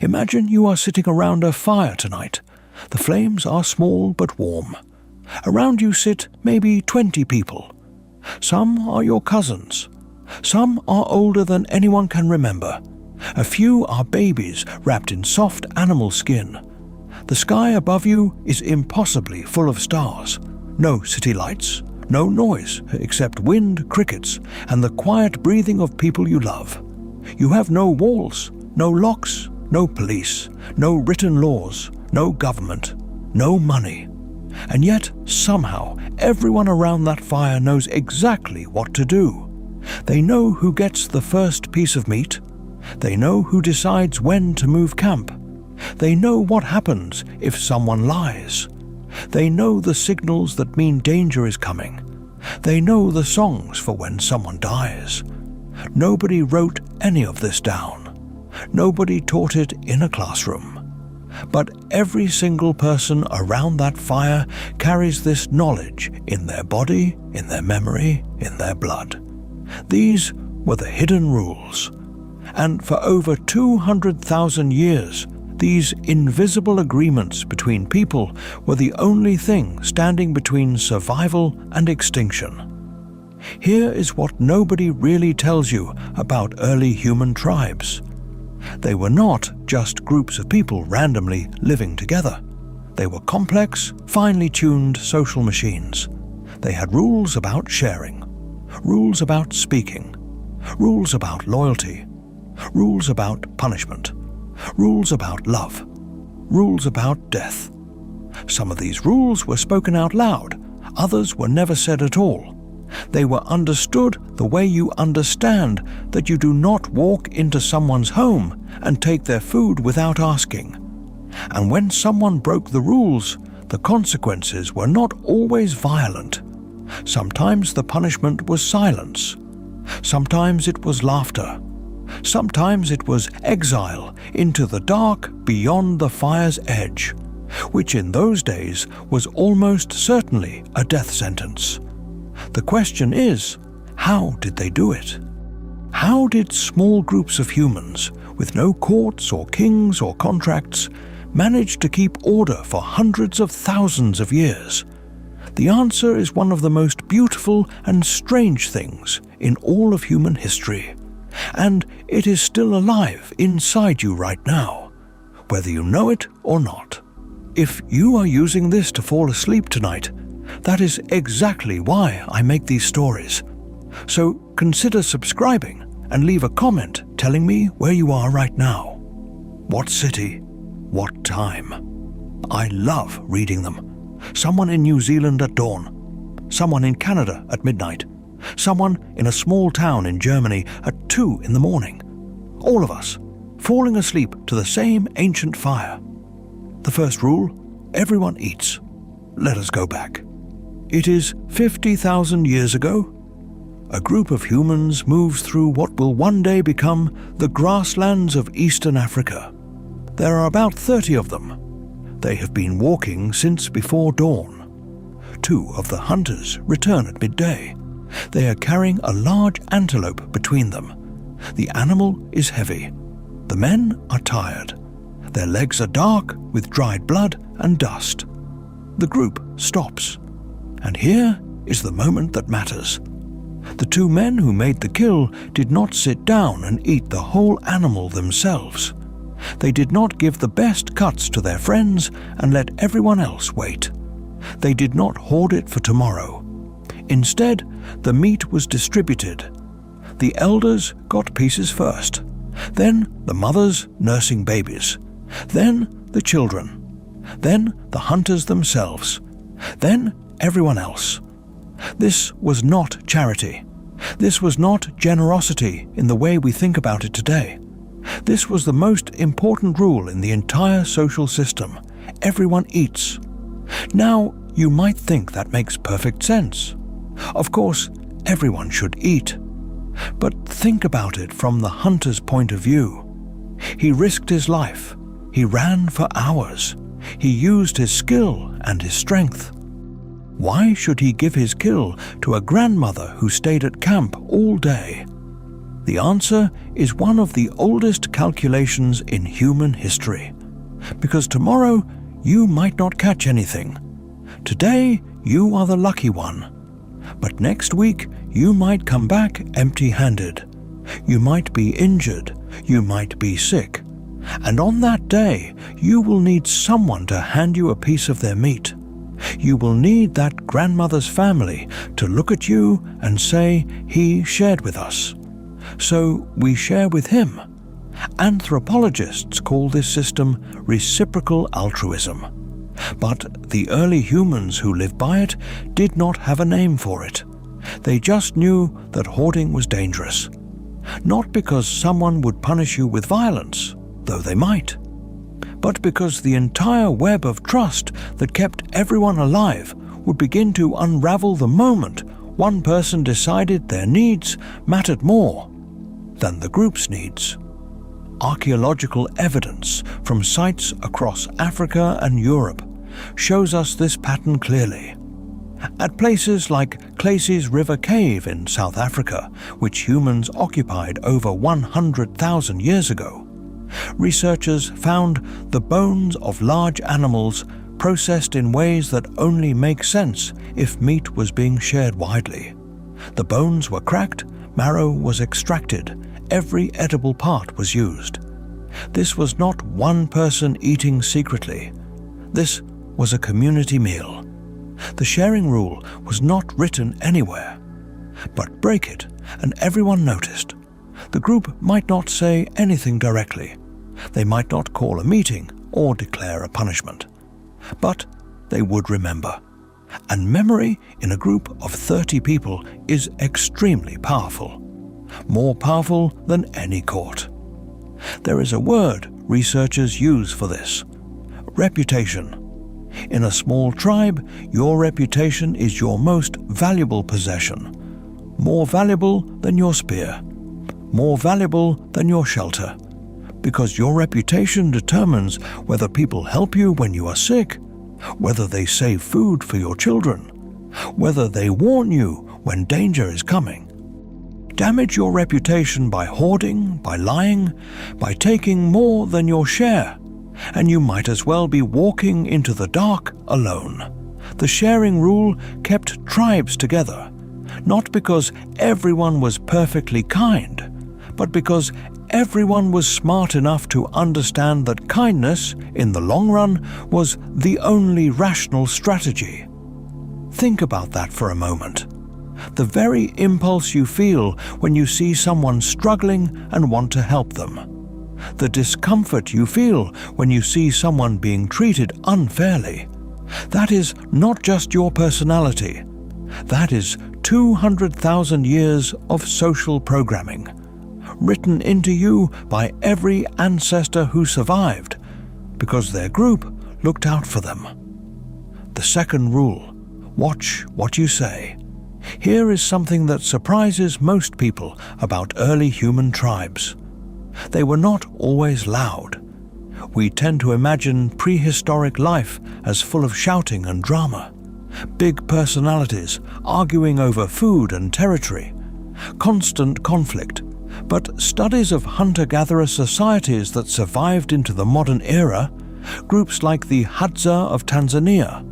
Imagine you are sitting around a fire tonight. The flames are small but warm. Around you sit maybe 20 people. Some are your cousins. Some are older than anyone can remember. A few are babies wrapped in soft animal skin. The sky above you is impossibly full of stars. No city lights, no noise except wind, crickets, and the quiet breathing of people you love. You have no walls, no locks, no police, no written laws, no government, no money. And yet, somehow, everyone around that fire knows exactly what to do. They know who gets the first piece of meat. They know who decides when to move camp. They know what happens if someone lies. They know the signals that mean danger is coming. They know the songs for when someone dies. Nobody wrote any of this down. Nobody taught it in a classroom. But every single person around that fire carries this knowledge in their body, in their memory, in their blood. These were the hidden rules. And for over 200,000 years, these invisible agreements between people were the only thing standing between survival and extinction. Here is what nobody really tells you about early human tribes. They were not just groups of people randomly living together. They were complex, finely tuned social machines. They had rules about sharing, rules about speaking, rules about loyalty, rules about punishment, rules about love, rules about death. Some of these rules were spoken out loud, others were never said at all. They were understood the way you understand that you do not walk into someone's home and take their food without asking. And when someone broke the rules, the consequences were not always violent. Sometimes the punishment was silence. Sometimes it was laughter. Sometimes it was exile into the dark beyond the fire's edge, which in those days was almost certainly a death sentence. The question is, how did they do it? How did small groups of humans, with no courts or kings or contracts, manage to keep order for hundreds of thousands of years? The answer is one of the most beautiful and strange things in all of human history. And it is still alive inside you right now, whether you know it or not. If you are using this to fall asleep tonight, that is exactly why I make these stories. So consider subscribing and leave a comment telling me where you are right now. What city? What time? I love reading them. Someone in New Zealand at dawn. Someone in Canada at midnight. Someone in a small town in Germany at 2 in the morning. All of us, falling asleep to the same ancient fire. The first rule, everyone eats. Let us go back. It is 50,000 years ago. A group of humans moves through what will one day become the grasslands of Eastern Africa. There are about 30 of them. They have been walking since before dawn. 2 of the hunters return at midday. They are carrying a large antelope between them. The animal is heavy. The men are tired. Their legs are dark with dried blood and dust. The group stops. And here is the moment that matters. The 2 men who made the kill did not sit down and eat the whole animal themselves. They did not give the best cuts to their friends and let everyone else wait. They did not hoard it for tomorrow. Instead, the meat was distributed. The elders got pieces first, then the mothers nursing babies, then the children, then the hunters themselves, then everyone else. This was not charity. This was not generosity in the way we think about it today. This was the most important rule in the entire social system. Everyone eats. Now, you might think that makes perfect sense. Of course, everyone should eat. But think about it from the hunter's point of view. He risked his life. He ran for hours. He used his skill and his strength. Why should he give his kill to a grandmother who stayed at camp all day? The answer is one of the oldest calculations in human history. Because tomorrow you might not catch anything. Today you are the lucky one. But next week you might come back empty-handed. You might be injured. You might be sick. And on that day you will need someone to hand you a piece of their meat. You will need that grandmother's family to look at you and say, "He shared with us, so we share with him." Anthropologists call this system reciprocal altruism. But the early humans who lived by it did not have a name for it. They just knew that hoarding was dangerous. Not because someone would punish you with violence, though they might, but because the entire web of trust that kept everyone alive would begin to unravel the moment one person decided their needs mattered more than the group's needs. Archaeological evidence from sites across Africa and Europe shows us this pattern clearly. At places like Clay's River Cave in South Africa, which humans occupied over 100,000 years ago, researchers found the bones of large animals processed in ways that only make sense if meat was being shared widely. The bones were cracked, marrow was extracted, every edible part was used. This was not one person eating secretly. This was a community meal. The sharing rule was not written anywhere. But break it, and everyone noticed. The group might not say anything directly. They might not call a meeting or declare a punishment. But they would remember. And memory in a group of 30 people is extremely powerful. More powerful than any court. There is a word researchers use for this: reputation. In a small tribe, your reputation is your most valuable possession. More valuable than your spear. More valuable than your shelter. Because your reputation determines whether people help you when you are sick, whether they save food for your children, whether they warn you when danger is coming. Damage your reputation by hoarding, by lying, by taking more than your share, and you might as well be walking into the dark alone. The sharing rule kept tribes together, not because everyone was perfectly kind, but because everyone was smart enough to understand that kindness, in the long run, was the only rational strategy. Think about that for a moment. The very impulse you feel when you see someone struggling and want to help them. The discomfort you feel when you see someone being treated unfairly. That is not just your personality. That is 200,000 years of social programming, written into you by every ancestor who survived, because their group looked out for them. The second rule: watch what you say. Here is something that surprises most people about early human tribes. They were not always loud. We tend to imagine prehistoric life as full of shouting and drama, big personalities arguing over food and territory, constant conflict. But studies of hunter-gatherer societies that survived into the modern era, groups like the Hadza of Tanzania,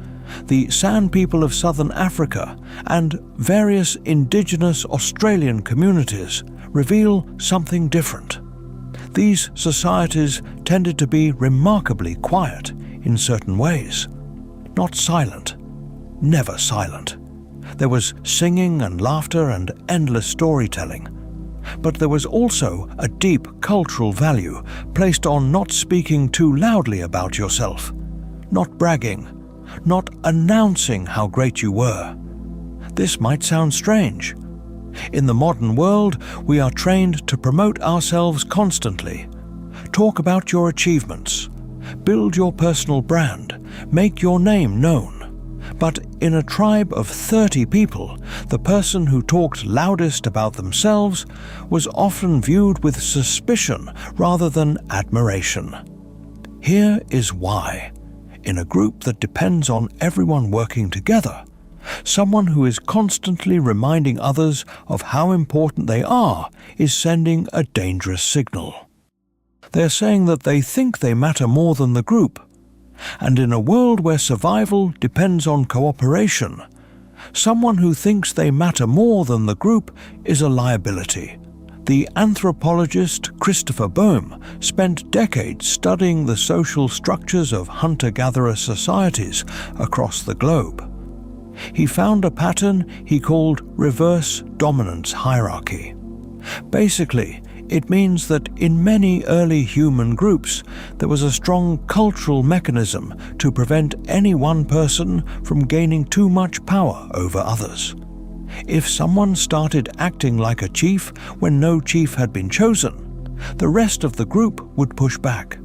the San people of southern Africa, and various indigenous Australian communities, reveal something different. These societies tended to be remarkably quiet in certain ways. Not silent, never silent. There was singing and laughter and endless storytelling. But there was also a deep cultural value placed on not speaking too loudly about yourself, not bragging, not announcing how great you were. This might sound strange. In the modern world, we are trained to promote ourselves constantly. Talk about your achievements. Build your personal brand. Make your name known. But in a tribe of 30 people, the person who talked loudest about themselves was often viewed with suspicion rather than admiration. Here is why. In a group that depends on everyone working together, Someone who is constantly reminding others of how important they are is sending a dangerous signal. They're saying that they think they matter more than the group. And in a world where survival depends on cooperation, someone who thinks they matter more than the group is a liability. The anthropologist Christopher Boehm spent decades studying the social structures of hunter-gatherer societies across the globe. He found a pattern he called reverse dominance hierarchy. Basically, it means that in many early human groups there was a strong cultural mechanism to prevent any one person from gaining too much power over others. If someone started acting like a chief when no chief had been chosen, the rest of the group would push back,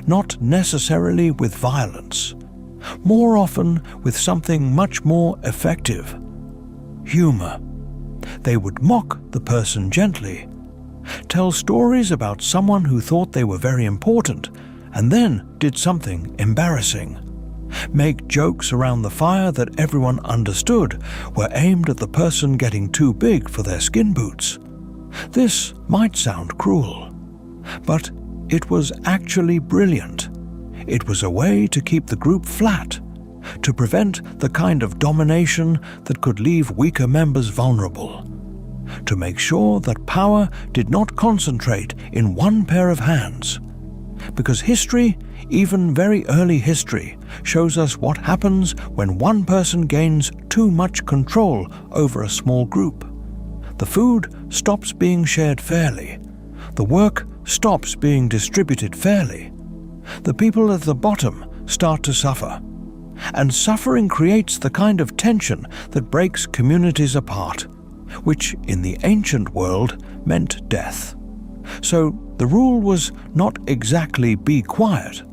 not necessarily with violence, more often with something much more effective: humor. They would mock the person gently, tell stories about someone who thought they were very important and then did something embarrassing, make jokes around the fire that everyone understood were aimed at the person getting too big for their skin boots. This might sound cruel, but it was actually brilliant. It was a way to keep the group flat, to prevent the kind of domination that could leave weaker members vulnerable, to make sure that power did not concentrate in one pair of hands. Because history, even very early history, shows us what happens when one person gains too much control over a small group. The food stops being shared fairly. The work stops being distributed fairly. The people at the bottom start to suffer. And suffering creates the kind of tension that breaks communities apart, which in the ancient world meant death. So the rule was not exactly be quiet.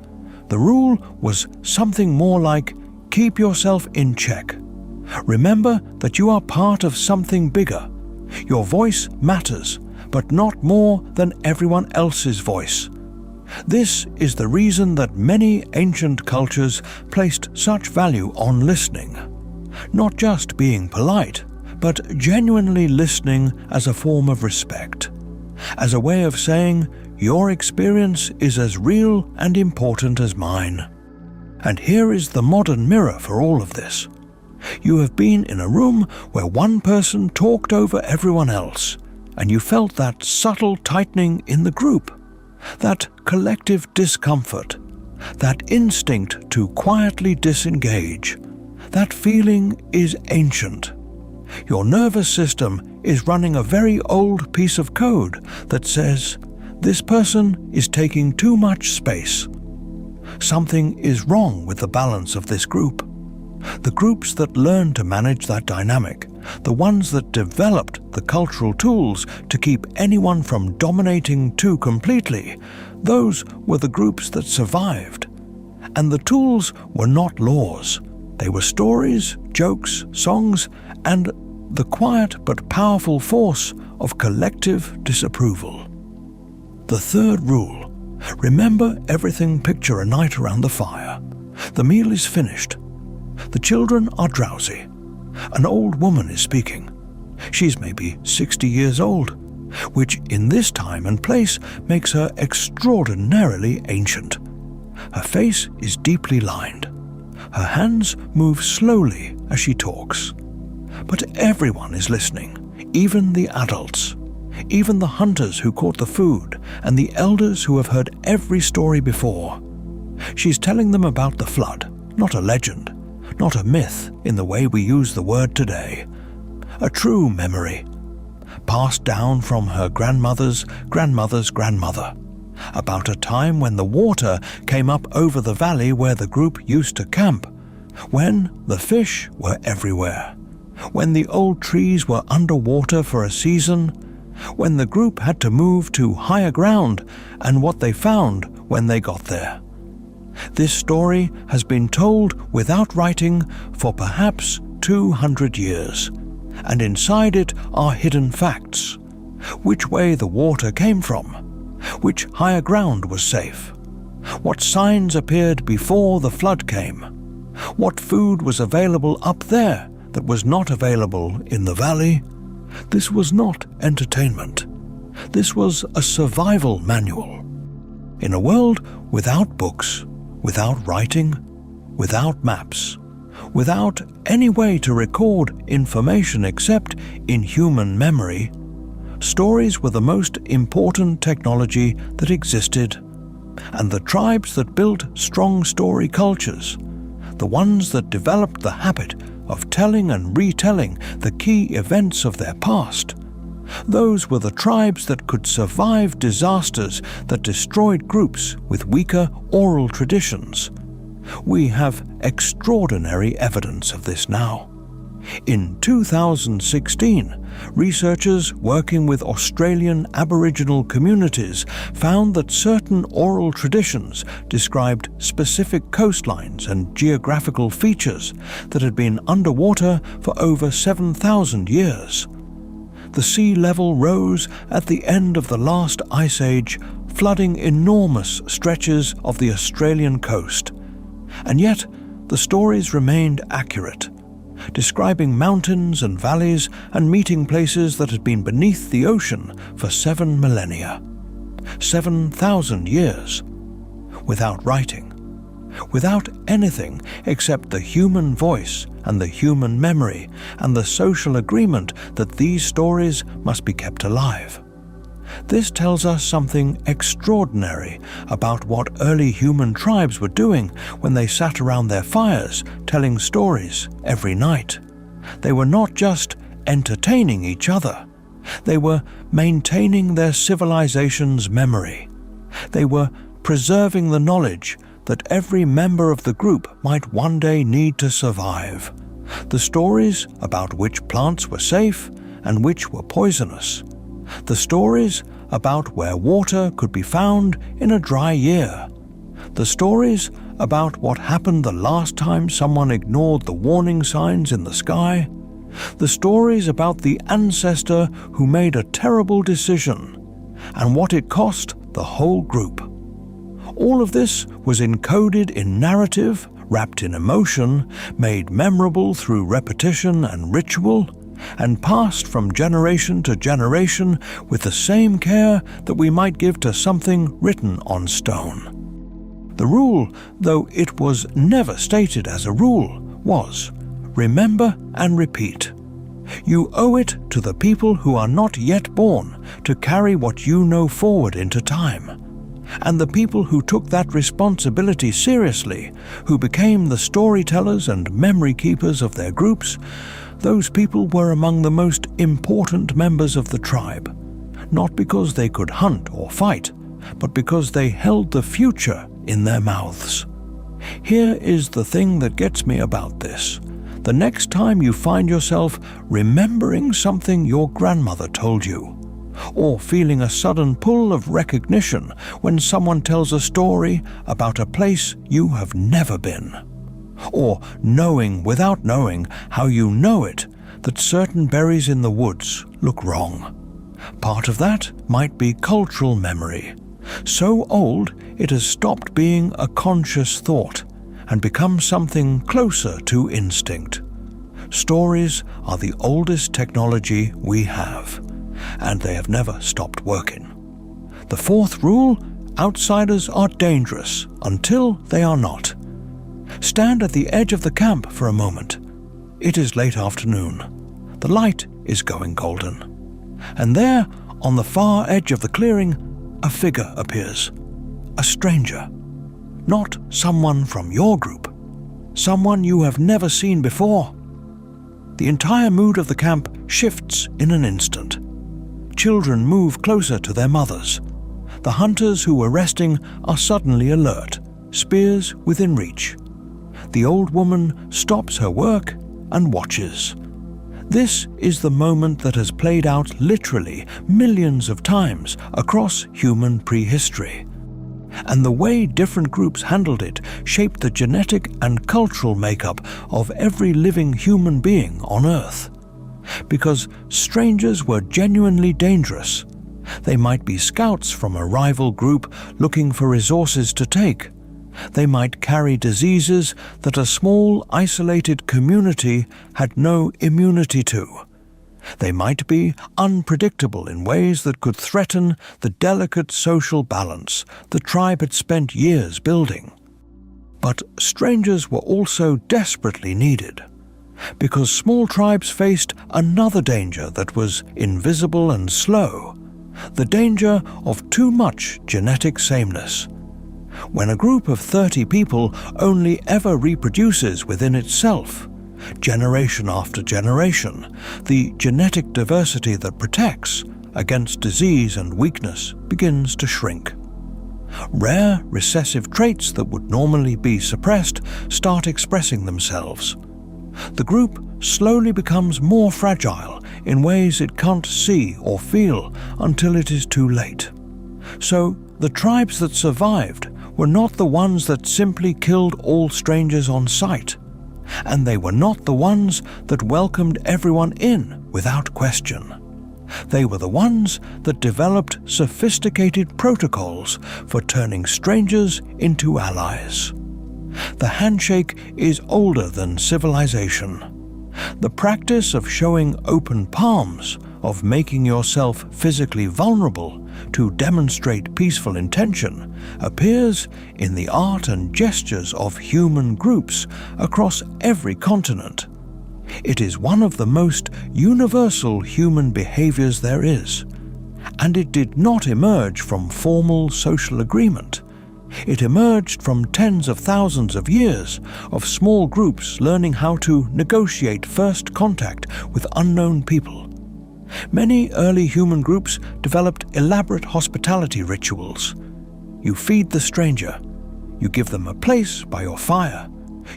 The rule was something more like keep yourself in check. Remember that you are part of something bigger. Your voice matters, but not more than everyone else's voice. This is the reason that many ancient cultures placed such value on listening. Not just being polite, but genuinely listening as a form of respect, as a way of saying, your experience is as real and important as mine. And here is the modern mirror for all of this. You have been in a room where one person talked over everyone else, and you felt that subtle tightening in the group, that collective discomfort, that instinct to quietly disengage. That feeling is ancient. Your nervous system is running a very old piece of code that says, this person is taking too much space. Something is wrong with the balance of this group. The groups that learned to manage that dynamic, the ones that developed the cultural tools to keep anyone from dominating too completely, those were the groups that survived. And the tools were not laws. They were stories, jokes, songs, and the quiet but powerful force of collective disapproval. The third rule: remember everything. Picture a night around the fire. The meal is finished. The children are drowsy. An old woman is speaking. She's maybe 60 years old, which in this time and place makes her extraordinarily ancient. Her face is deeply lined. Her hands move slowly as she talks. But everyone is listening, even the adults, even the hunters who caught the food, and the elders who have heard every story before. She's telling them about the flood, not a legend, not a myth in the way we use the word today. A true memory, passed down from her grandmother's grandmother's grandmother, about a time when the water came up over the valley where the group used to camp, when the fish were everywhere, when the old trees were underwater for a season, when the group had to move to higher ground, and what they found when they got there. This story has been told without writing for perhaps 200 years, and inside it are hidden facts. Which way the water came from, which higher ground was safe, what signs appeared before the flood came, what food was available up there that was not available in the valley, this was not entertainment. This was a survival manual. In a world without books, without writing, without maps, without any way to record information except in human memory, stories were the most important technology that existed, and the tribes that built strong story cultures, the ones that developed the habit of telling and retelling the key events of their past, those were the tribes that could survive disasters that destroyed groups with weaker oral traditions. We have extraordinary evidence of this now. In 2016, researchers working with Australian Aboriginal communities found that certain oral traditions described specific coastlines and geographical features that had been underwater for over 7,000 years. The sea level rose at the end of the last ice age, flooding enormous stretches of the Australian coast. And yet, the stories remained accurate, describing mountains and valleys and meeting places that had been beneath the ocean for 7 millennia. 7,000 years. Without writing. Without anything except the human voice and the human memory and the social agreement that these stories must be kept alive. This tells us something extraordinary about what early human tribes were doing when they sat around their fires telling stories every night. They were not just entertaining each other. They were maintaining their civilization's memory. They were preserving the knowledge that every member of the group might one day need to survive. The stories about which plants were safe and which were poisonous. The stories about where water could be found in a dry year. The stories about what happened the last time someone ignored the warning signs in the sky. The stories about the ancestor who made a terrible decision and what it cost the whole group. All of this was encoded in narrative, wrapped in emotion, made memorable through repetition and ritual, and passed from generation to generation with the same care that we might give to something written on stone. The rule, though it was never stated as a rule, was remember and repeat. You owe it to the people who are not yet born to carry what you know forward into time. And the people who took that responsibility seriously, who became the storytellers and memory keepers of their groups, those people were among the most important members of the tribe, not because they could hunt or fight, but because they held the future in their mouths. Here is the thing that gets me about this. The next time you find yourself remembering something your grandmother told you, or feeling a sudden pull of recognition when someone tells a story about a place you have never been, or knowing without knowing how you know it that certain berries in the woods look wrong. Part of that might be cultural memory, so old it has stopped being a conscious thought and become something closer to instinct. Stories are the oldest technology we have, and they have never stopped working. The fourth rule: outsiders are dangerous until they are not. Stand at the edge of the camp for a moment. It is late afternoon. The light is going golden. And there, on the far edge of the clearing, a figure appears. A stranger. Not someone from your group. Someone you have never seen before. The entire mood of the camp shifts in an instant. Children move closer to their mothers. The hunters who were resting are suddenly alert, spears within reach. The old woman stops her work and watches. This is the moment that has played out literally millions of times across human prehistory. And the way different groups handled it shaped the genetic and cultural makeup of every living human being on Earth. Because strangers were genuinely dangerous. They might be scouts from a rival group looking for resources to take. They might carry diseases that a small, isolated community had no immunity to. They might be unpredictable in ways that could threaten the delicate social balance the tribe had spent years building. But strangers were also desperately needed, because small tribes faced another danger that was invisible and slow, the danger of too much genetic sameness. When a group of 30 people only ever reproduces within itself, generation after generation, the genetic diversity that protects against disease and weakness begins to shrink. Rare recessive traits that would normally be suppressed start expressing themselves. The group slowly becomes more fragile in ways it can't see or feel until it is too late. So the tribes that survived were not the ones that simply killed all strangers on sight, and they were not the ones that welcomed everyone in without question. They were the ones that developed sophisticated protocols for turning strangers into allies. The handshake is older than civilization. The practice of showing open palms, of making yourself physically vulnerable to demonstrate peaceful intention, appears in the art and gestures of human groups across every continent. It is one of the most universal human behaviors there is, and it did not emerge from formal social agreement. It emerged from tens of thousands of years of small groups learning how to negotiate first contact with unknown people. Many early human groups developed elaborate hospitality rituals. You feed the stranger, you give them a place by your fire,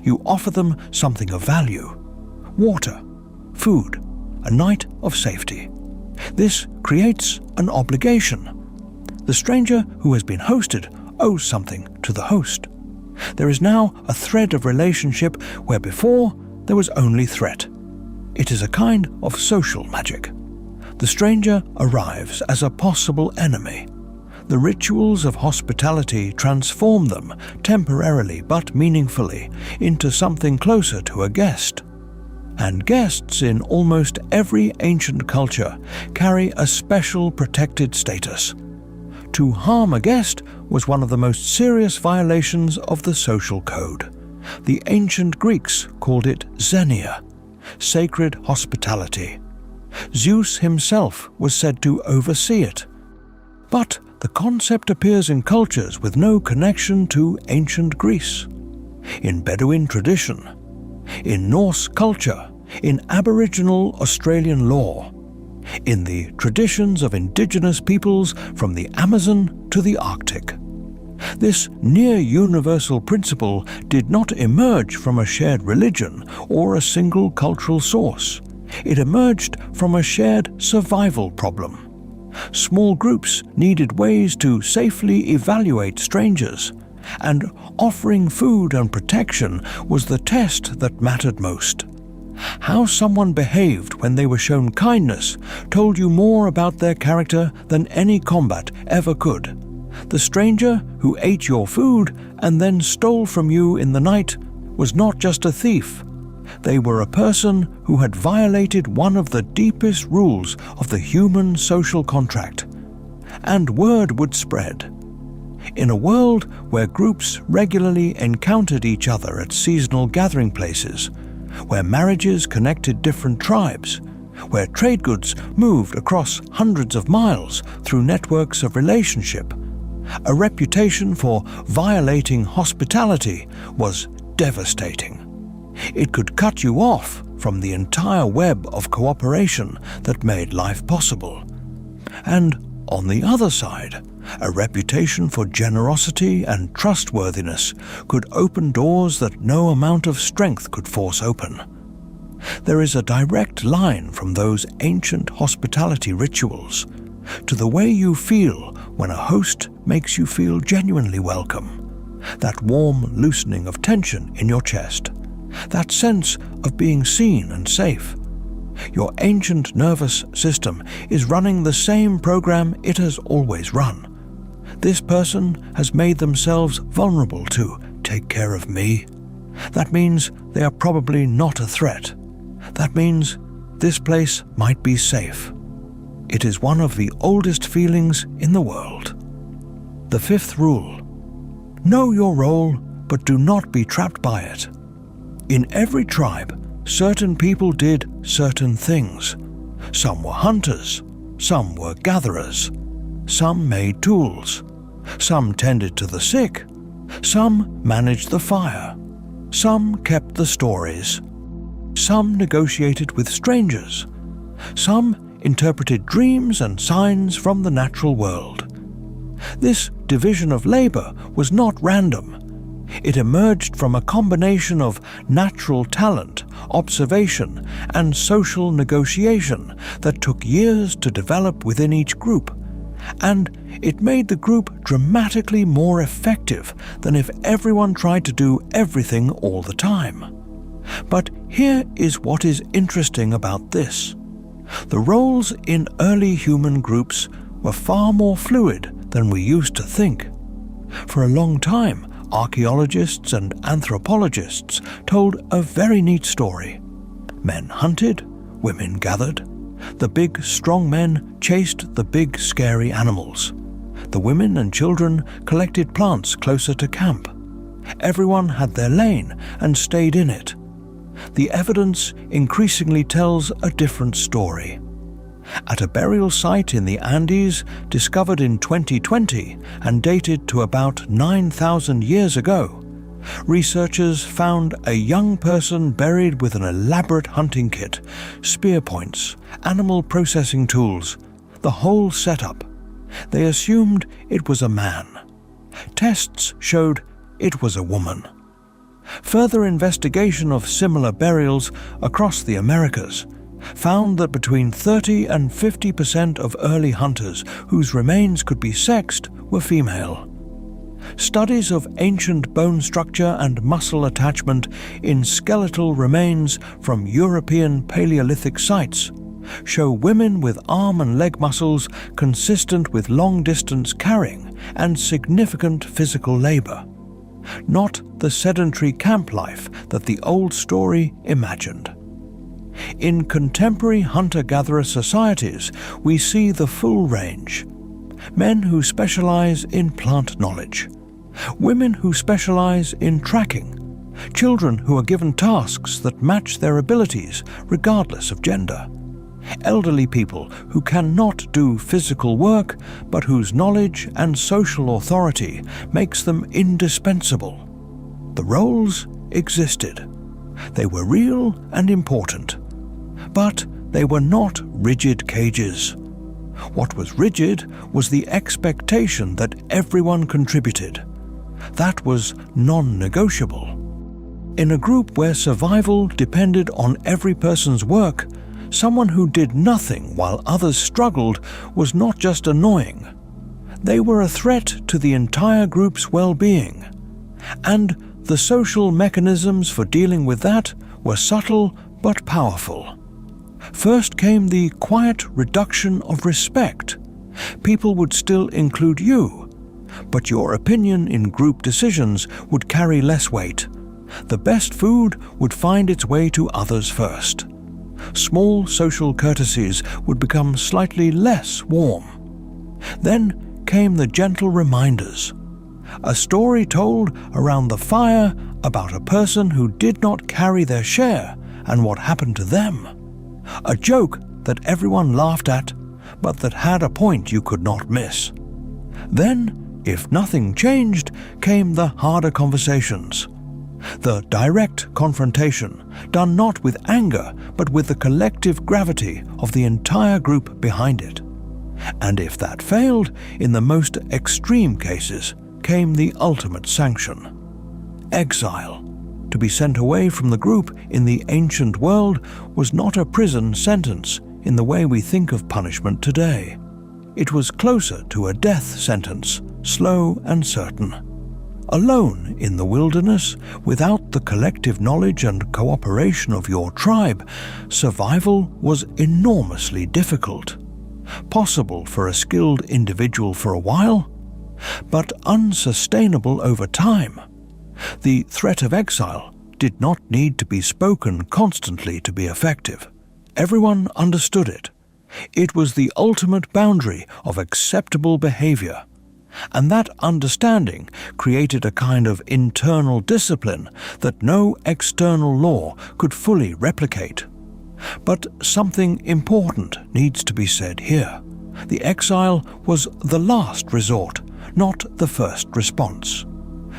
you offer them something of value: water, food, a night of safety. This creates an obligation. The stranger who has been hosted owes something to the host. There is now a thread of relationship where before there was only threat. It is a kind of social magic. The stranger arrives as a possible enemy. The rituals of hospitality transform them, temporarily but meaningfully, into something closer to a guest. And guests in almost every ancient culture carry a special protected status. To harm a guest was one of the most serious violations of the social code. The ancient Greeks called it xenia, sacred hospitality. Zeus himself was said to oversee it. But the concept appears in cultures with no connection to ancient Greece. In Bedouin tradition, in Norse culture, in Aboriginal Australian law, in the traditions of indigenous peoples from the Amazon to the Arctic. This near-universal principle did not emerge from a shared religion or a single cultural source. It emerged from a shared survival problem. Small groups needed ways to safely evaluate strangers, and offering food and protection was the test that mattered most. How someone behaved when they were shown kindness told you more about their character than any combat ever could. The stranger who ate your food and then stole from you in the night was not just a thief. They were a person who had violated one of the deepest rules of the human social contract. And word would spread. In a world where groups regularly encountered each other at seasonal gathering places, where marriages connected different tribes, where trade goods moved across hundreds of miles through networks of relationship, a reputation for violating hospitality was devastating. It could cut you off from the entire web of cooperation that made life possible. And on the other side, a reputation for generosity and trustworthiness could open doors that no amount of strength could force open. There is a direct line from those ancient hospitality rituals to the way you feel when a host makes you feel genuinely welcome, that warm loosening of tension in your chest, that sense of being seen and safe. Your ancient nervous system is running the same program it has always run. This person has made themselves vulnerable to take care of me. That means they are probably not a threat. That means this place might be safe. It is one of the oldest feelings in the world. The fifth rule: know your role, but do not be trapped by it. In every tribe, certain people did certain things. Some were hunters, some were gatherers, some made tools, some tended to the sick, some managed the fire, some kept the stories, some negotiated with strangers, some interpreted dreams and signs from the natural world. This division of labor was not random. It emerged from a combination of natural talent, observation, and social negotiation that took years to develop within each group, and it made the group dramatically more effective than if everyone tried to do everything all the time. But here is what is interesting about this. The roles in early human groups were far more fluid than we used to think. For a long time, archaeologists and anthropologists told a very neat story. Men hunted, women gathered. The big, strong men chased the big, scary animals. The women and children collected plants closer to camp. Everyone had their lane and stayed in it. The evidence increasingly tells a different story. At a burial site in the Andes, discovered in 2020 and dated to about 9,000 years ago, researchers found a young person buried with an elaborate hunting kit, spear points, animal processing tools, the whole setup. They assumed it was a man. Tests showed it was a woman. Further investigation of similar burials across the Americas found that between 30 and 50% of early hunters whose remains could be sexed were female. Studies of ancient bone structure and muscle attachment in skeletal remains from European Paleolithic sites show women with arm and leg muscles consistent with long-distance carrying and significant physical labor, not the sedentary camp life that the old story imagined. In contemporary hunter-gatherer societies, we see the full range. Men who specialize in plant knowledge, women who specialize in tracking, children who are given tasks that match their abilities regardless of gender, elderly people who cannot do physical work but whose knowledge and social authority makes them indispensable. The roles existed. They were real and important. But they were not rigid cages. What was rigid was the expectation that everyone contributed. That was non-negotiable. In a group where survival depended on every person's work, someone who did nothing while others struggled was not just annoying. They were a threat to the entire group's well-being. And the social mechanisms for dealing with that were subtle but powerful. First came the quiet reduction of respect. People would still include you, but your opinion in group decisions would carry less weight. The best food would find its way to others first. Small social courtesies would become slightly less warm. Then came the gentle reminders. A story told around the fire about a person who did not carry their share and what happened to them. A joke that everyone laughed at, but that had a point you could not miss. Then, if nothing changed, came the harder conversations. The direct confrontation, done not with anger, but with the collective gravity of the entire group behind it. And if that failed, in the most extreme cases, came the ultimate sanction. Exile. To be sent away from the group in the ancient world was not a prison sentence in the way we think of punishment today. It was closer to a death sentence, slow and certain. Alone in the wilderness, without the collective knowledge and cooperation of your tribe, survival was enormously difficult. Possible for a skilled individual for a while, but unsustainable over time. The threat of exile did not need to be spoken constantly to be effective. Everyone understood it. It was the ultimate boundary of acceptable behavior. And that understanding created a kind of internal discipline that no external law could fully replicate. But something important needs to be said here. The exile was the last resort, not the first response.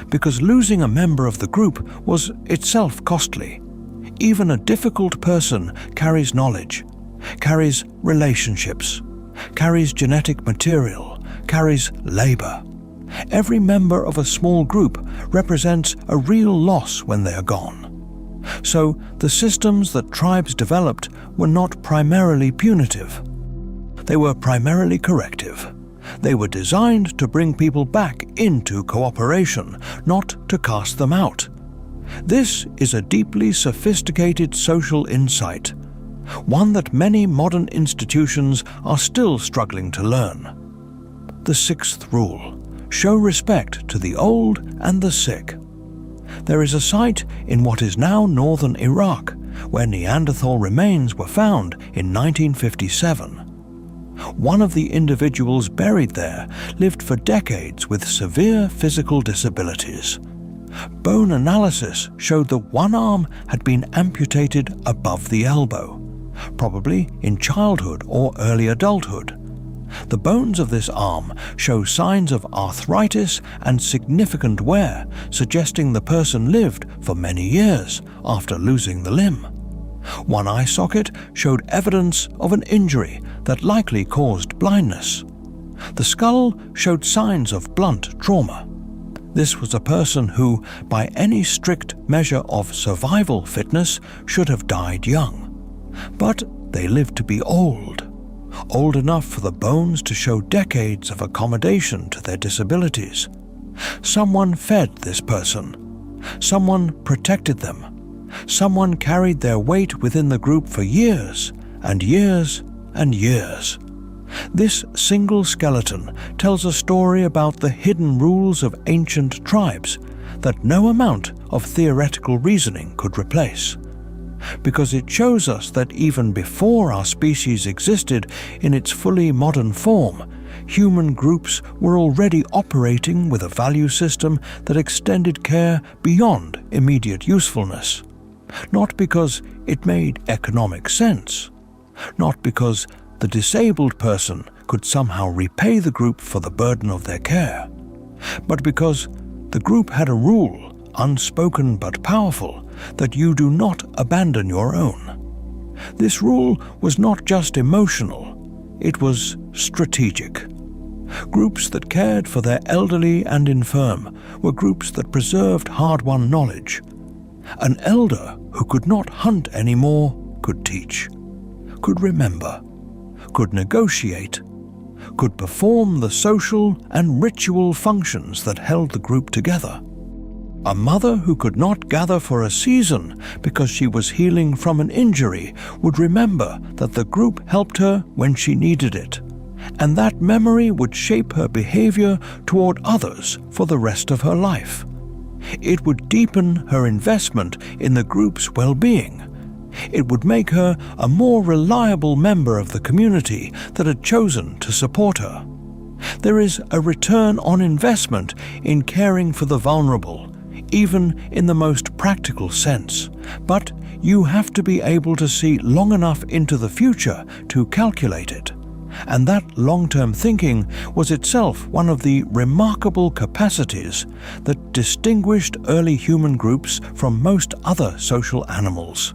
Because losing a member of the group was itself costly. Even a difficult person carries knowledge, carries relationships, carries genetic material, carries labor. Every member of a small group represents a real loss when they are gone. So the systems that tribes developed were not primarily punitive. They were primarily corrective. They were designed to bring people back into cooperation, not to cast them out. This is a deeply sophisticated social insight, one that many modern institutions are still struggling to learn. The sixth rule: show respect to the old and the sick. There is a site in what is now northern Iraq where Neanderthal remains were found in 1957. One of the individuals buried there lived for decades with severe physical disabilities. Bone analysis showed that one arm had been amputated above the elbow, probably in childhood or early adulthood. The bones of this arm show signs of arthritis and significant wear, suggesting the person lived for many years after losing the limb. One eye socket showed evidence of an injury that likely caused blindness. The skull showed signs of blunt trauma. This was a person who, by any strict measure of survival fitness, should have died young. But they lived to be old enough for the bones to show decades of accommodation to their disabilities. Someone fed this person. Someone protected them. Someone carried their weight within the group for years and years and years. This single skeleton tells a story about the hidden rules of ancient tribes that no amount of theoretical reasoning could replace. Because it shows us that even before our species existed in its fully modern form, human groups were already operating with a value system that extended care beyond immediate usefulness. Not because it made economic sense, not because the disabled person could somehow repay the group for the burden of their care, but because the group had a rule, unspoken but powerful, that you do not abandon your own. This rule was not just emotional, it was strategic. Groups that cared for their elderly and infirm were groups that preserved hard-won knowledge. An elder who could not hunt anymore could teach, could remember, could negotiate, could perform the social and ritual functions that held the group together. A mother who could not gather for a season because she was healing from an injury would remember that the group helped her when she needed it, and that memory would shape her behavior toward others for the rest of her life. It would deepen her investment in the group's well-being. It would make her a more reliable member of the community that had chosen to support her. There is a return on investment in caring for the vulnerable, even in the most practical sense, but you have to be able to see long enough into the future to calculate it. And that long-term thinking was itself one of the remarkable capacities that distinguished early human groups from most other social animals.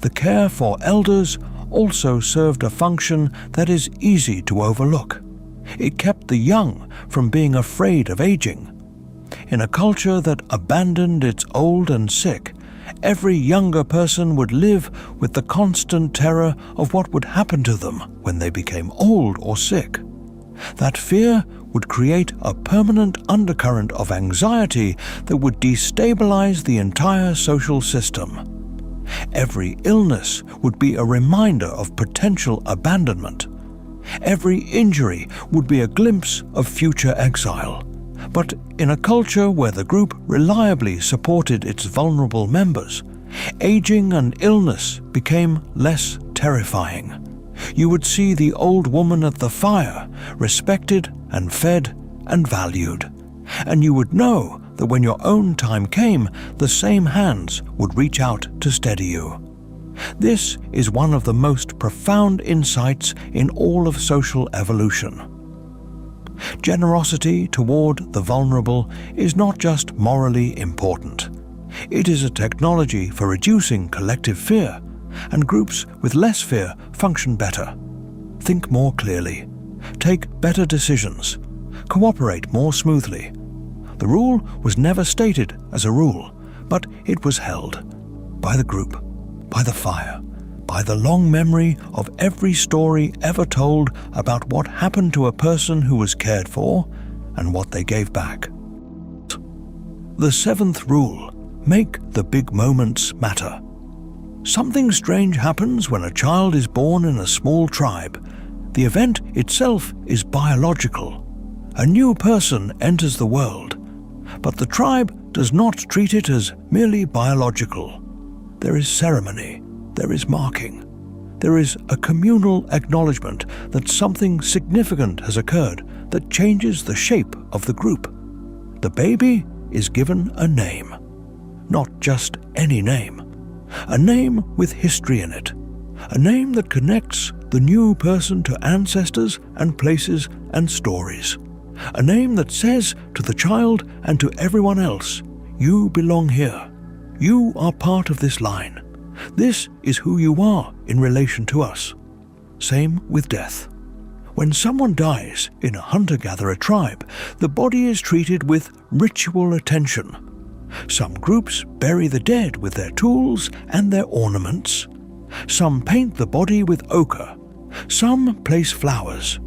The care for elders also served a function that is easy to overlook. It kept the young from being afraid of aging. In a culture that abandoned its old and sick, every younger person would live with the constant terror of what would happen to them when they became old or sick. That fear would create a permanent undercurrent of anxiety that would destabilize the entire social system. Every illness would be a reminder of potential abandonment. Every injury would be a glimpse of future exile. But in a culture where the group reliably supported its vulnerable members, aging and illness became less terrifying. You would see the old woman at the fire, respected and fed and valued. And you would know that when your own time came, the same hands would reach out to steady you. This is one of the most profound insights in all of social evolution. Generosity toward the vulnerable is not just morally important. It is a technology for reducing collective fear, and groups with less fear function better. Think more clearly, take better decisions, cooperate more smoothly. The rule was never stated as a rule, but it was held by the group, by the fire, by the long memory of every story ever told about what happened to a person who was cared for and what they gave back. The seventh rule: make the big moments matter. Something strange happens when a child is born in a small tribe. The event itself is biological. A new person enters the world, but the tribe does not treat it as merely biological. There is ceremony, there is marking, there is a communal acknowledgement that something significant has occurred that changes the shape of the group. The baby is given a name, not just any name. A name with history in it. A name that connects the new person to ancestors and places and stories. A name that says to the child and to everyone else, you belong here. You are part of this line. This is who you are in relation to us. Same with death. When someone dies in a hunter-gatherer tribe, the body is treated with ritual attention. Some groups bury the dead with their tools and their ornaments. Some paint the body with ochre. Some place flowers.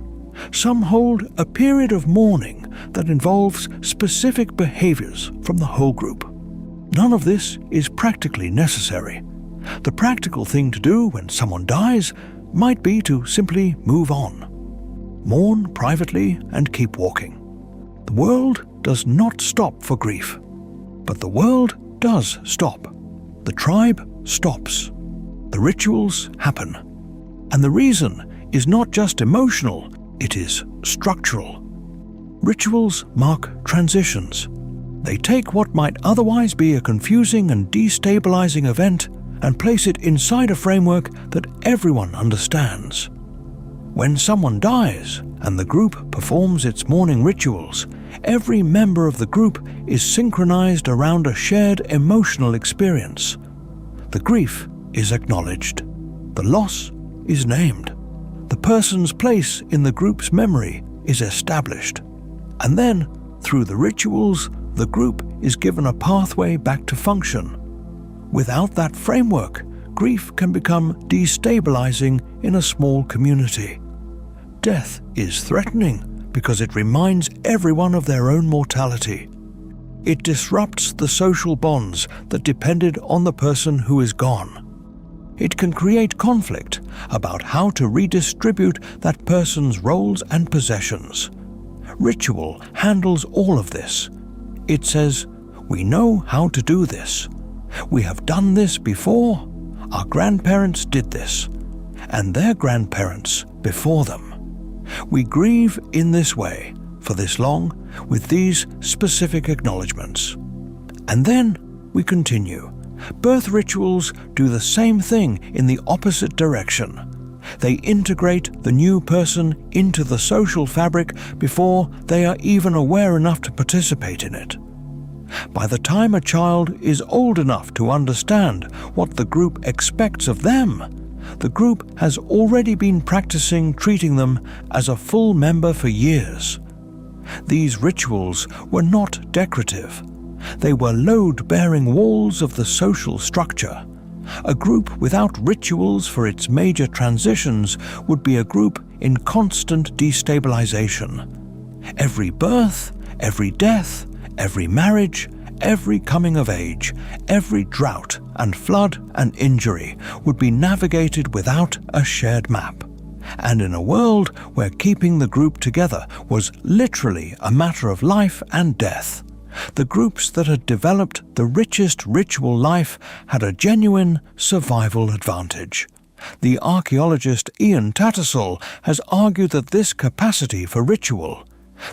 Some hold a period of mourning that involves specific behaviors from the whole group. None of this is practically necessary. The practical thing to do when someone dies might be to simply move on. Mourn privately and keep walking. The world does not stop for grief. But the world does stop. The tribe stops. The rituals happen. And the reason is not just emotional, it is structural. Rituals mark transitions. They take what might otherwise be a confusing and destabilizing event and place it inside a framework that everyone understands. When someone dies and the group performs its mourning rituals, every member of the group is synchronized around a shared emotional experience. The grief is acknowledged. The loss is named. The person's place in the group's memory is established. And then, through the rituals, the group is given a pathway back to function. Without that framework, grief can become destabilizing in a small community. Death is threatening because it reminds everyone of their own mortality. It disrupts the social bonds that depended on the person who is gone. It can create conflict about how to redistribute that person's roles and possessions. Ritual handles all of this. It says, we know how to do this. We have done this before. Our grandparents did this, and their grandparents before them. We grieve in this way, for this long, with these specific acknowledgements. And then we continue. Birth rituals do the same thing in the opposite direction. They integrate the new person into the social fabric before they are even aware enough to participate in it. By the time a child is old enough to understand what the group expects of them, the group has already been practicing treating them as a full member for years. These rituals were not decorative. They were load-bearing walls of the social structure. A group without rituals for its major transitions would be a group in constant destabilization. Every birth, every death, every marriage, every coming of age, every drought and flood and injury would be navigated without a shared map. And in a world where keeping the group together was literally a matter of life and death, the groups that had developed the richest ritual life had a genuine survival advantage. The archaeologist Ian Tattersall has argued that this capacity for ritual,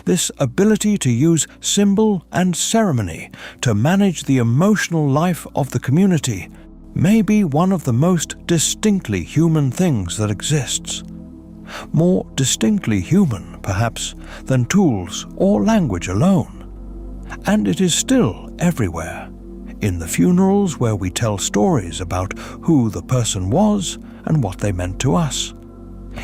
this ability to use symbol and ceremony to manage the emotional life of the community, may be one of the most distinctly human things that exists. More distinctly human, perhaps, than tools or language alone. And it is still everywhere. In the funerals where we tell stories about who the person was and what they meant to us.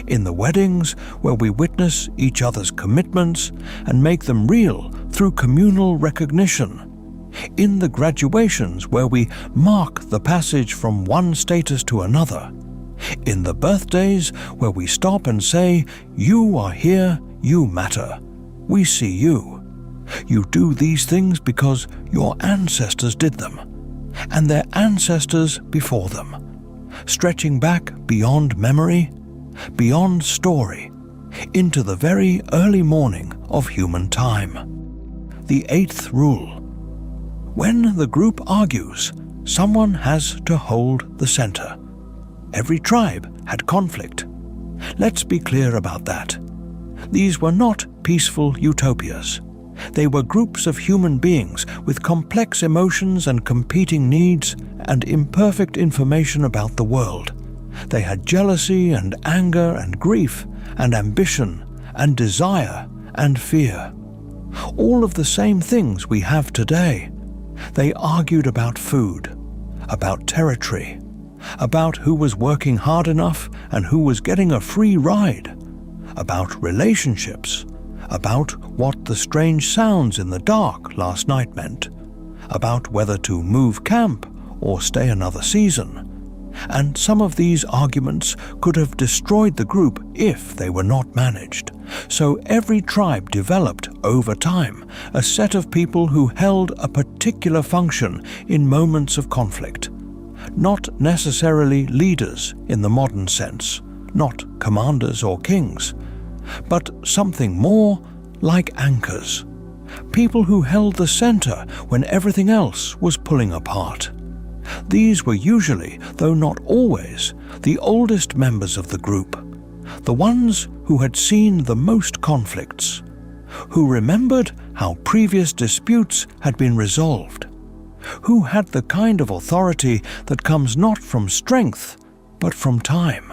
In the weddings where we witness each other's commitments and make them real through communal recognition. In the graduations where we mark the passage from one status to another. In the birthdays where we stop and say, "You are here, you matter. We see you. You do these things because your ancestors did them, and their ancestors before them, stretching back beyond memory, beyond story, into the very early morning of human time." The 8th rule. When the group argues, someone has to hold the center. Every tribe had conflict. Let's be clear about that. These were not peaceful utopias. They were groups of human beings with complex emotions and competing needs and imperfect information about the world. They had jealousy and anger and grief and ambition and desire and fear. All of the same things we have today. They argued about food, about territory, about who was working hard enough and who was getting a free ride, about relationships, about what the strange sounds in the dark last night meant, about whether to move camp or stay another season. And some of these arguments could have destroyed the group if they were not managed. So every tribe developed, over time, a set of people who held a particular function in moments of conflict. Not necessarily leaders in the modern sense, not commanders or kings, but something more like anchors. People who held the center when everything else was pulling apart. These were usually, though not always, the oldest members of the group, the ones who had seen the most conflicts, who remembered how previous disputes had been resolved, who had the kind of authority that comes not from strength, but from time.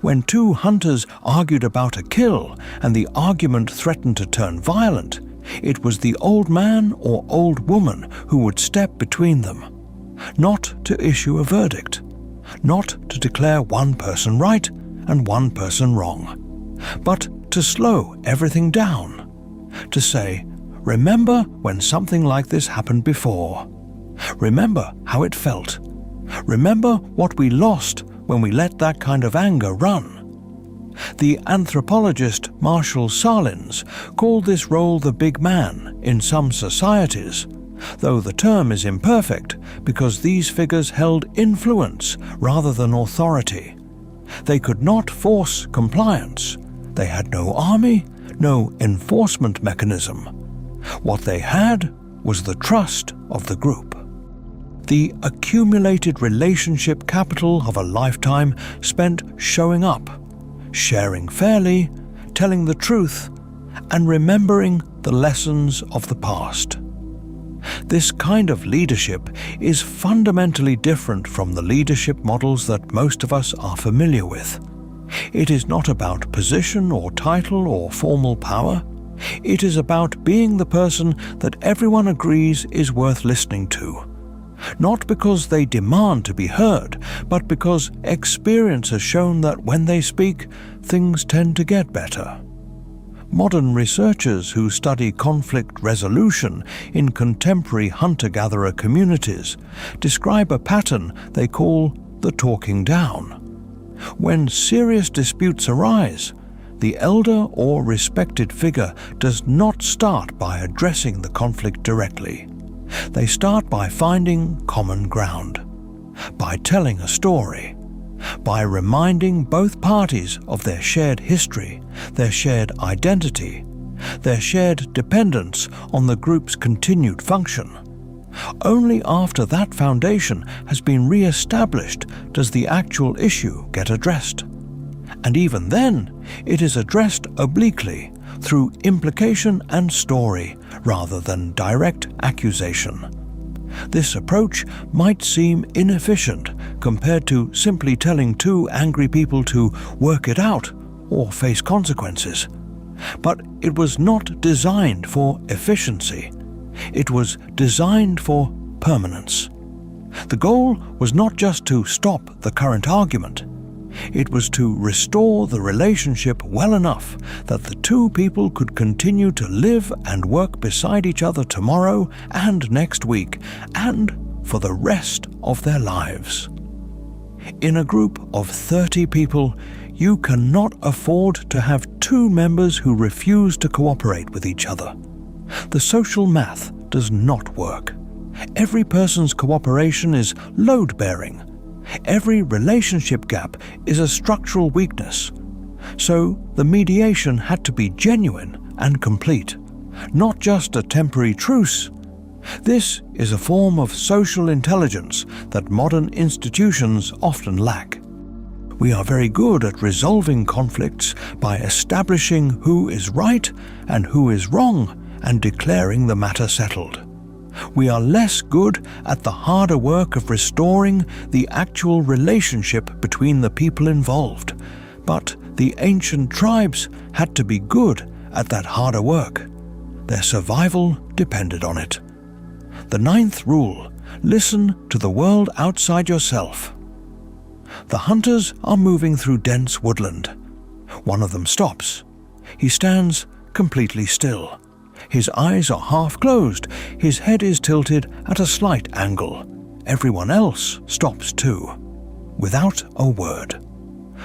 When two hunters argued about a kill and the argument threatened to turn violent, it was the old man or old woman who would step between them. Not to issue a verdict, not to declare one person right and one person wrong, but to slow everything down, to say, remember when something like this happened before. Remember how it felt. Remember what we lost when we let that kind of anger run. The anthropologist Marshall Salins called this role the big man in some societies, though the term is imperfect because these figures held influence rather than authority. They could not force compliance. They had no army, no enforcement mechanism. What they had was the trust of the group. The accumulated relationship capital of a lifetime spent showing up, sharing fairly, telling the truth, and remembering the lessons of the past. This kind of leadership is fundamentally different from the leadership models that most of us are familiar with. It is not about position or title or formal power. It is about being the person that everyone agrees is worth listening to. Not because they demand to be heard, but because experience has shown that when they speak, things tend to get better. Modern researchers who study conflict resolution in contemporary hunter-gatherer communities describe a pattern they call the talking down. When serious disputes arise, the elder or respected figure does not start by addressing the conflict directly. They start by finding common ground, by telling a story, by reminding both parties of their shared history, their shared identity, their shared dependence on the group's continued function. Only after that foundation has been re-established does the actual issue get addressed. And even then, it is addressed obliquely, through implication and story, rather than direct accusation. This approach might seem inefficient compared to simply telling two angry people to work it out or face consequences. But it was not designed for efficiency. It was designed for permanence. The goal was not just to stop the current argument. It was to restore the relationship well enough that the two people could continue to live and work beside each other tomorrow and next week, and for the rest of their lives. In a group of 30 people, you cannot afford to have two members who refuse to cooperate with each other. The social math does not work. Every person's cooperation is load-bearing. Every relationship gap is a structural weakness. So the mediation had to be genuine and complete, not just a temporary truce. This is a form of social intelligence that modern institutions often lack. We are very good at resolving conflicts by establishing who is right and who is wrong and declaring the matter settled. We are less good at the harder work of restoring the actual relationship between the people involved, but the ancient tribes had to be good at that harder work. Their survival depended on it. The 9th rule: listen to the world outside yourself. The hunters are moving through dense woodland. One of them stops. He stands completely still. His eyes are half closed, his head is tilted at a slight angle. Everyone else stops too, without a word.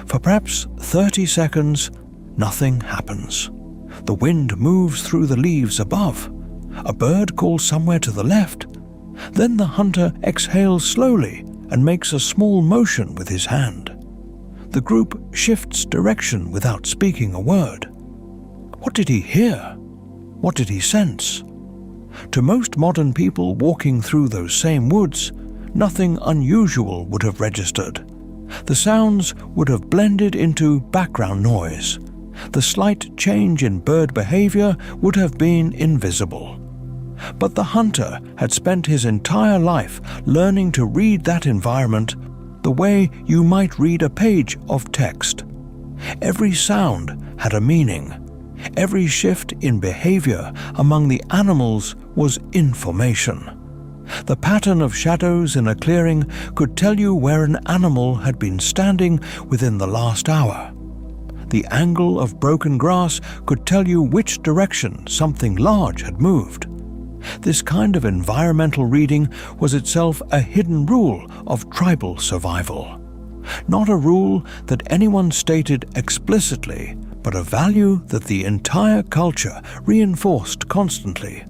For perhaps 30 seconds, nothing happens. The wind moves through the leaves above. A bird calls somewhere to the left. Then the hunter exhales slowly and makes a small motion with his hand. The group shifts direction without speaking a word. What did he hear? What did he sense? To most modern people walking through those same woods, nothing unusual would have registered. The sounds would have blended into background noise. The slight change in bird behavior would have been invisible. But the hunter had spent his entire life learning to read that environment the way you might read a page of text. Every sound had a meaning. Every shift in behavior among the animals was information. The pattern of shadows in a clearing could tell you where an animal had been standing within the last hour. The angle of broken grass could tell you which direction something large had moved. This kind of environmental reading was itself a hidden rule of tribal survival. Not a rule that anyone stated explicitly, but a value that the entire culture reinforced constantly.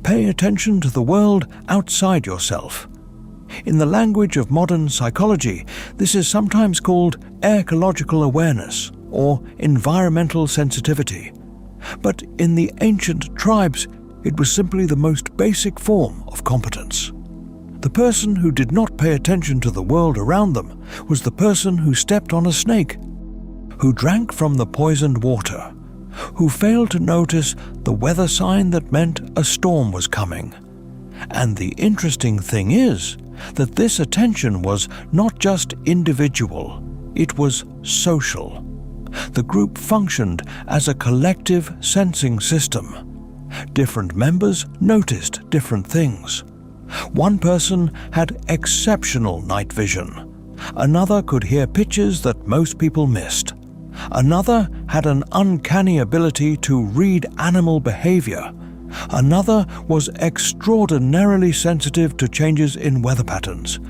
Pay attention to the world outside yourself. In the language of modern psychology, this is sometimes called ecological awareness or environmental sensitivity. But in the ancient tribes, it was simply the most basic form of competence. The person who did not pay attention to the world around them was the person who stepped on a snake, who drank from the poisoned water, who failed to notice the weather sign that meant a storm was coming. And the interesting thing is that this attention was not just individual, it was social. The group functioned as a collective sensing system. Different members noticed different things. One person had exceptional night vision. Another could hear pitches that most people missed. Another had an uncanny ability to read animal behavior. Another was extraordinarily sensitive to changes in weather patterns.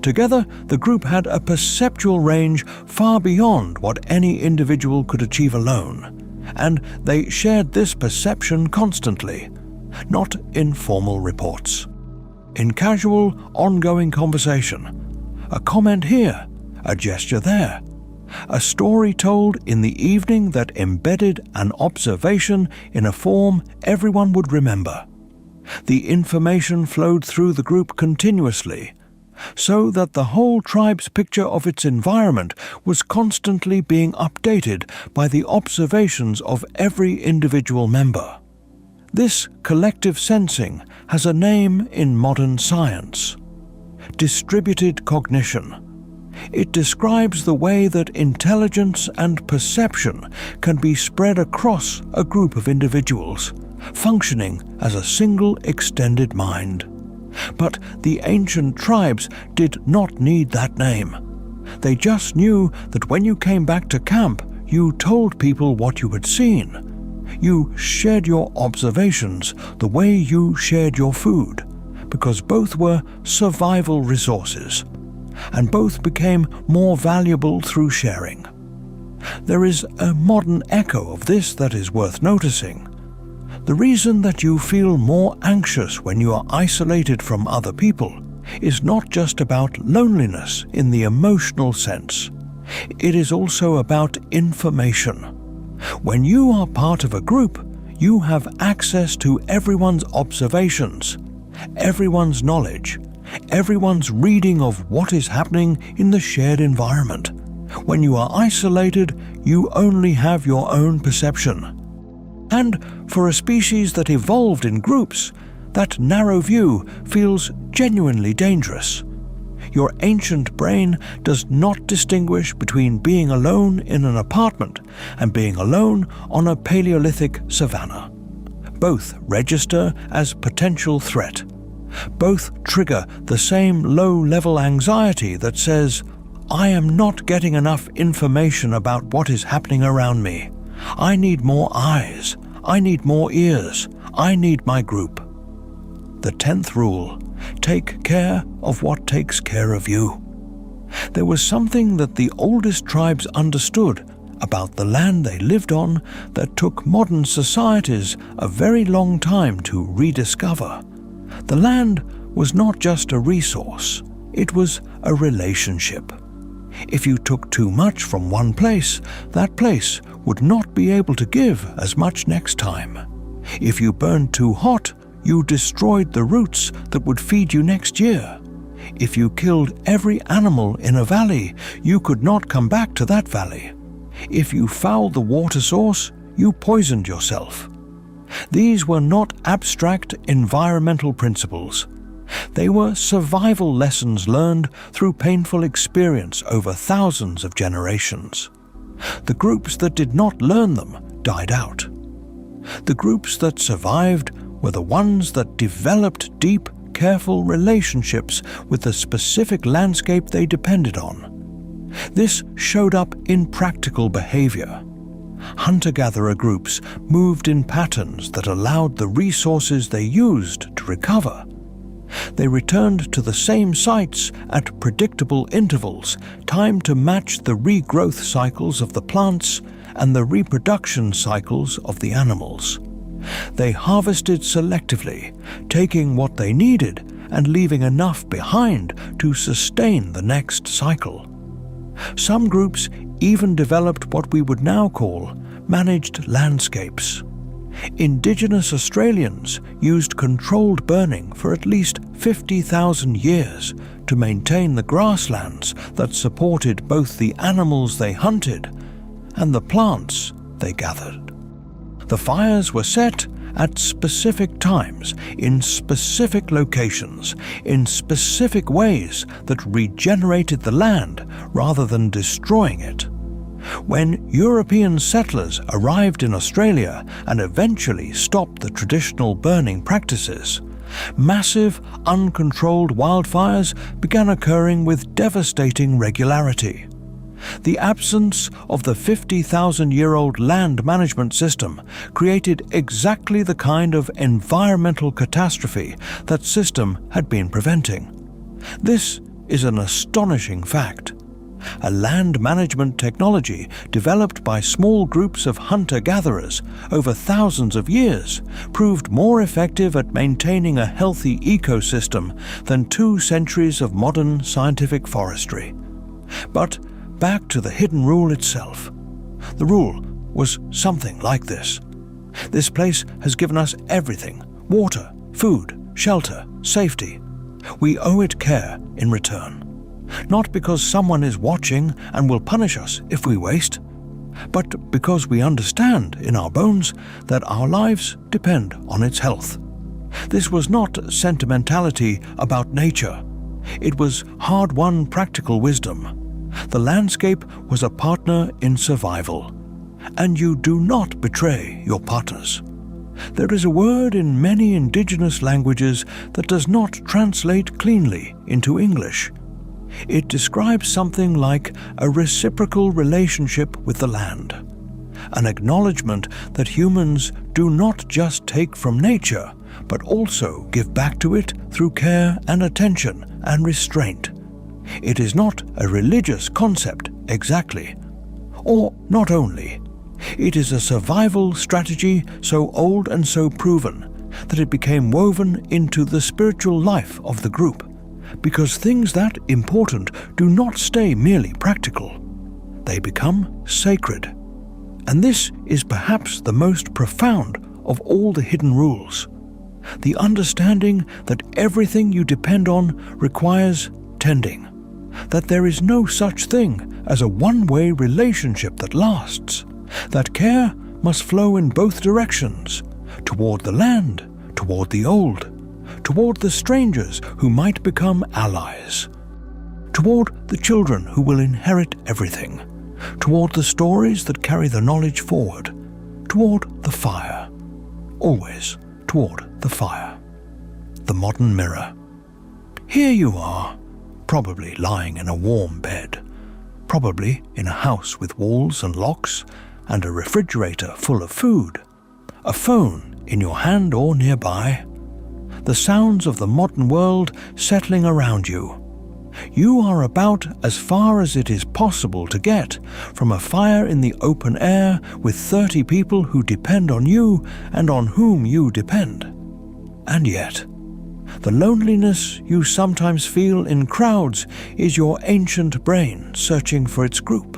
Together, the group had a perceptual range far beyond what any individual could achieve alone. And they shared this perception constantly, not in formal reports. In casual, ongoing conversation, a comment here, a gesture there, a story told in the evening that embedded an observation in a form everyone would remember. The information flowed through the group continuously, so that the whole tribe's picture of its environment was constantly being updated by the observations of every individual member. This collective sensing has a name in modern science: distributed cognition. It describes the way that intelligence and perception can be spread across a group of individuals, functioning as a single extended mind. But the ancient tribes did not need that name. They just knew that when you came back to camp, you told people what you had seen. You shared your observations the way you shared your food, because both were survival resources, and both became more valuable through sharing. There is a modern echo of this that is worth noticing. The reason that you feel more anxious when you are isolated from other people is not just about loneliness in the emotional sense. It is also about information. When you are part of a group, you have access to everyone's observations, everyone's knowledge, everyone's reading of what is happening in the shared environment. When you are isolated, you only have your own perception. And for a species that evolved in groups, that narrow view feels genuinely dangerous. Your ancient brain does not distinguish between being alone in an apartment and being alone on a Paleolithic savanna. Both register as potential threat. Both trigger the same low-level anxiety that says, "I am not getting enough information about what is happening around me. I need more eyes. I need more ears. I need my group." The 10th rule: take care of what takes care of you. There was something that the oldest tribes understood about the land they lived on that took modern societies a very long time to rediscover. The land was not just a resource, it was a relationship. If you took too much from one place, that place would not be able to give as much next time. If you burned too hot, you destroyed the roots that would feed you next year. If you killed every animal in a valley, you could not come back to that valley. If you fouled the water source, you poisoned yourself. These were not abstract environmental principles. They were survival lessons learned through painful experience over thousands of generations. The groups that did not learn them died out. The groups that survived were the ones that developed deep, careful relationships with the specific landscape they depended on. This showed up in practical behavior. Hunter-gatherer groups moved in patterns that allowed the resources they used to recover. They returned to the same sites at predictable intervals, timed to match the regrowth cycles of the plants and the reproduction cycles of the animals. They harvested selectively, taking what they needed and leaving enough behind to sustain the next cycle. Some groups even developed what we would now call managed landscapes. Indigenous Australians used controlled burning for at least 50,000 years to maintain the grasslands that supported both the animals they hunted and the plants they gathered. The fires were set at specific times, in specific locations, in specific ways that regenerated the land rather than destroying it. When European settlers arrived in Australia and eventually stopped the traditional burning practices, massive, uncontrolled wildfires began occurring with devastating regularity. The absence of the 50,000-year-old land management system created exactly the kind of environmental catastrophe that system had been preventing. This is an astonishing fact. A land management technology developed by small groups of hunter-gatherers over thousands of years proved more effective at maintaining a healthy ecosystem than 2 centuries of modern scientific forestry. But back to the hidden rule itself. The rule was something like this. This place has given us everything: water, food, shelter, safety. We owe it care in return. Not because someone is watching and will punish us if we waste, but because we understand in our bones that our lives depend on its health. This was not sentimentality about nature. It was hard-won practical wisdom. The landscape was a partner in survival. And you do not betray your partners. There is a word in many indigenous languages that does not translate cleanly into English. It describes something like a reciprocal relationship with the land, an acknowledgement that humans do not just take from nature, but also give back to it through care and attention and restraint. It is not a religious concept exactly, or not only. It is a survival strategy so old and so proven that it became woven into the spiritual life of the group, because things that important do not stay merely practical. They become sacred. And this is perhaps the most profound of all the hidden rules. The understanding that everything you depend on requires tending, that there is no such thing as a one-way relationship that lasts, that care must flow in both directions, toward the land, toward the old, toward the strangers who might become allies, toward the children who will inherit everything, toward the stories that carry the knowledge forward, toward the fire, always toward the fire. The modern mirror. Here you are, probably lying in a warm bed, probably in a house with walls and locks, and a refrigerator full of food, a phone in your hand or nearby, the sounds of the modern world settling around you. You are about as far as it is possible to get from a fire in the open air with 30 people who depend on you and on whom you depend. And yet, the loneliness you sometimes feel in crowds is your ancient brain searching for its group,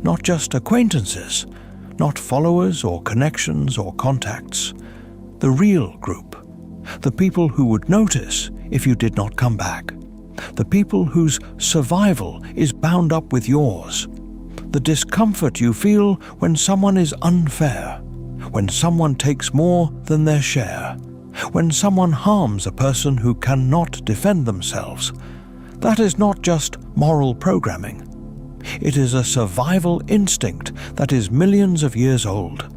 not just acquaintances, not followers or connections or contacts, the real group, the people who would notice if you did not come back, the people whose survival is bound up with yours, the discomfort you feel when someone is unfair, when someone takes more than their share, when someone harms a person who cannot defend themselves. That is not just moral programming. It is a survival instinct that is millions of years old.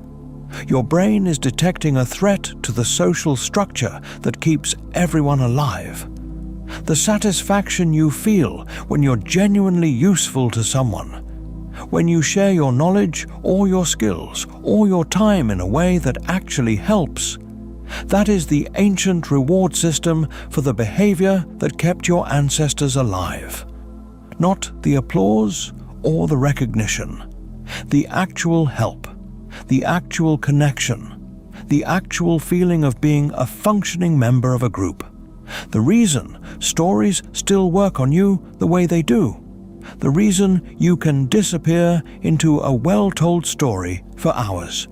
Your brain is detecting a threat to the social structure that keeps everyone alive. The satisfaction you feel when you're genuinely useful to someone, when you share your knowledge or your skills or your time in a way that actually helps, that is the ancient reward system for the behavior that kept your ancestors alive. Not the applause or the recognition, the actual help, the actual connection, the actual feeling of being a functioning member of a group. The reason stories still work on you the way they do. The reason you can disappear into a well-told story for hours.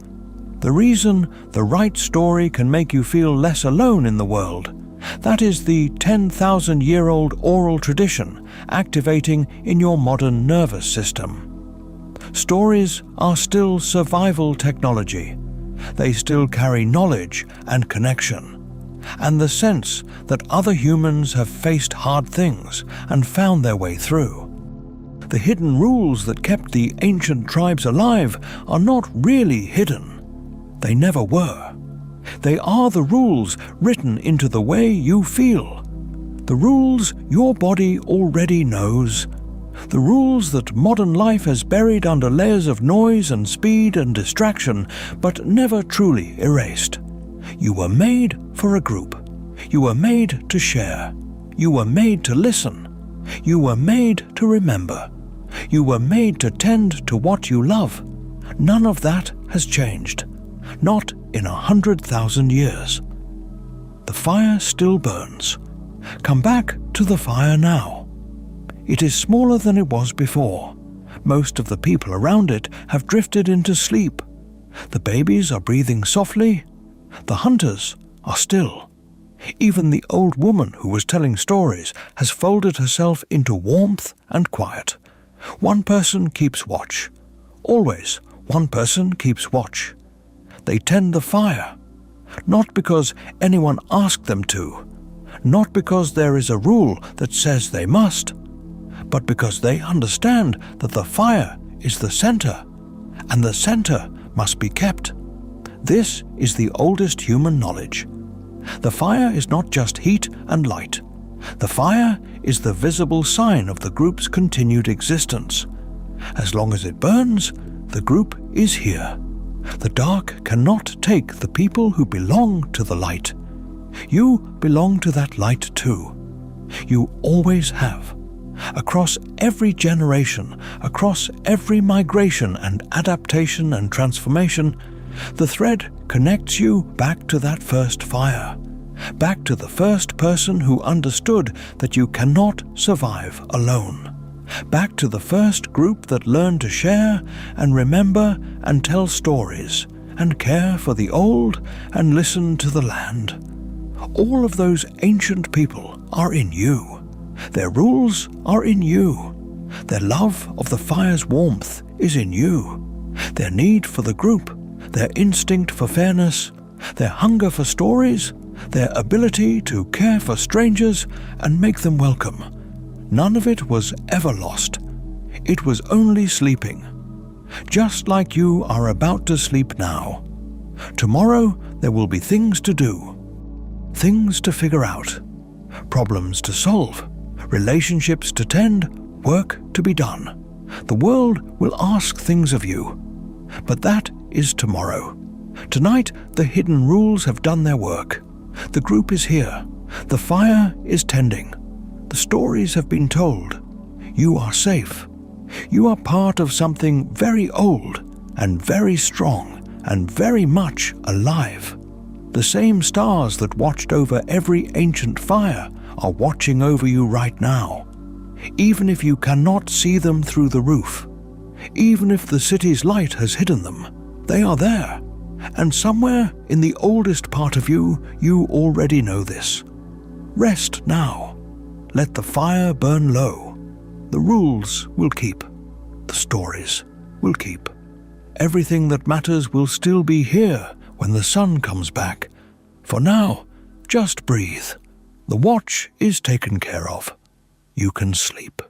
The reason the right story can make you feel less alone in the world. That is the 10,000-year-old oral tradition activating in your modern nervous system. Stories are still survival technology. They still carry knowledge and connection, and the sense that other humans have faced hard things and found their way through. The hidden rules that kept the ancient tribes alive are not really hidden. They never were. They are the rules written into the way you feel. The rules your body already knows. The rules that modern life has buried under layers of noise and speed and distraction, but never truly erased. You were made for a group. You were made to share. You were made to listen. You were made to remember. You were made to tend to what you love. None of that has changed. Not in 100,000 years. The fire still burns. Come back to the fire now. It is smaller than it was before. Most of the people around it have drifted into sleep. The babies are breathing softly. The hunters are still. Even the old woman who was telling stories has folded herself into warmth and quiet. One person keeps watch. Always one person keeps watch. They tend the fire, not because anyone asked them to, not because there is a rule that says they must, but because they understand that the fire is the center, and the center must be kept. This is the oldest human knowledge. The fire is not just heat and light. The fire is the visible sign of the group's continued existence. As long as it burns, the group is here. The dark cannot take the people who belong to the light. You belong to that light too. You always have. Across every generation, across every migration and adaptation and transformation, the thread connects you back to that first fire, back to the first person who understood that you cannot survive alone, back to the first group that learned to share and remember and tell stories and care for the old and listen to the land. All of those ancient people are in you. Their rules are in you. Their love of the fire's warmth is in you. Their need for the group, their instinct for fairness, their hunger for stories, their ability to care for strangers and make them welcome. None of it was ever lost. It was only sleeping. Just like you are about to sleep now. Tomorrow there will be things to do, things to figure out, problems to solve, relationships to tend, work to be done. The world will ask things of you, but that is tomorrow. Tonight, the hidden rules have done their work. The group is here. The fire is tending. The stories have been told. You are safe. You are part of something very old and very strong and very much alive. The same stars that watched over every ancient fire are watching over you right now. Even if you cannot see them through the roof, even if the city's light has hidden them, they are there. And somewhere in the oldest part of you, you already know this. Rest now. Let the fire burn low. The rules will keep. The stories will keep. Everything that matters will still be here when the sun comes back. For now, just breathe. The watch is taken care of. You can sleep.